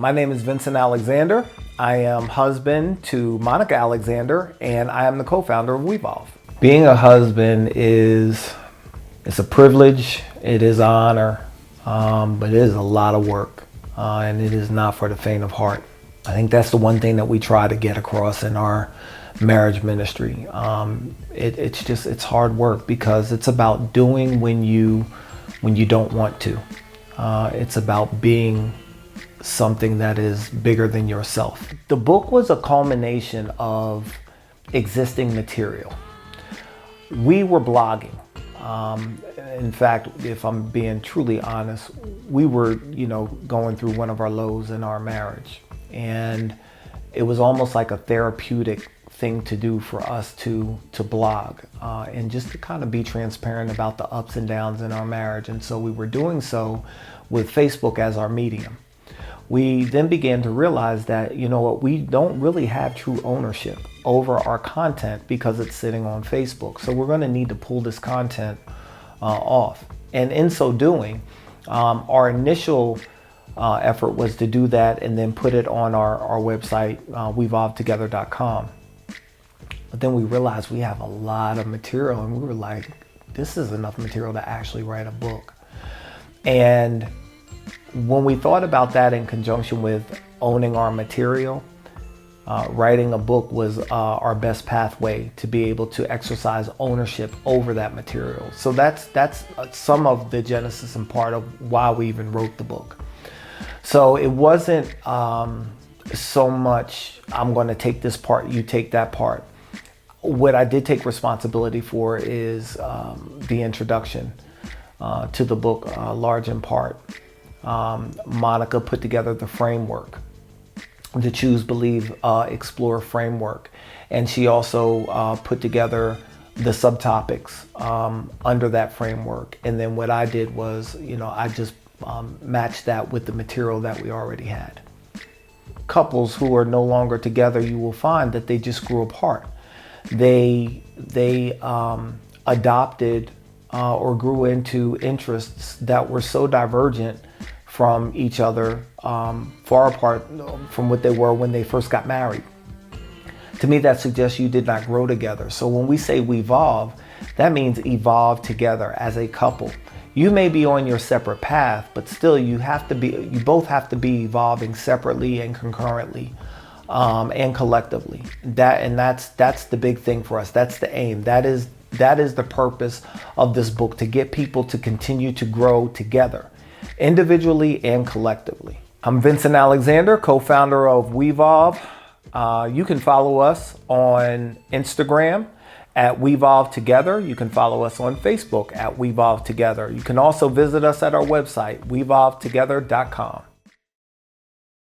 My name is Vincent Alexander. I am husband to Monica Alexander, and I am the co-founder of Wevolve. Being a husband it's a privilege, it is an honor, but it is a lot of work, and it is not for the faint of heart. I think that's the one thing that we try to get across in our marriage ministry. It's hard work because it's about doing when you don't want to. It's about being something that is bigger than yourself. The book was a culmination of existing material. We were blogging. In fact, if I'm being truly honest, we were, going through one of our lows in our marriage. And it was almost like a therapeutic thing to do for us to blog and just to kind of be transparent about the ups and downs in our marriage. And so we were doing so with Facebook as our medium. We then began to realize that, we don't really have true ownership over our content because it's sitting on Facebook. So we're going to need to pull this content off. And in so doing, our initial effort was to do that and then put it on our website, wevolvetogether.com. But then we realized we have a lot of material, and we were like, this is enough material to actually write a book. And when we thought about that in conjunction with owning our material, writing a book was our best pathway to be able to exercise ownership over that material. So that's some of the genesis and part of why we even wrote the book. So it wasn't so much, I'm going to take this part, you take that part. What I did take responsibility for is the introduction to the book, large in part. Monica put together the framework, the Choose, Believe, Explore framework. And she also put together the subtopics under that framework. And then what I did was, I just matched that with the material that we already had. Couples who are no longer together, you will find that they just grew apart. They adopted or grew into interests that were so divergent from each other, far apart from what they were when they first got married. To me, that suggests you did not grow together. So when we say Wevolve, that means evolve together as a couple. You may be on your separate path, but still you both have to be evolving separately and concurrently, and collectively. That's the big thing for us. That's the aim. That is the purpose of this book, to get people to continue to grow together, individually and collectively. I'm Vincent Alexander, co-founder of Wevolve. You can follow us on Instagram at Wevolve Together. You can follow us on Facebook at Wevolve Together. You can also visit us at our website, wevolvetogether.com.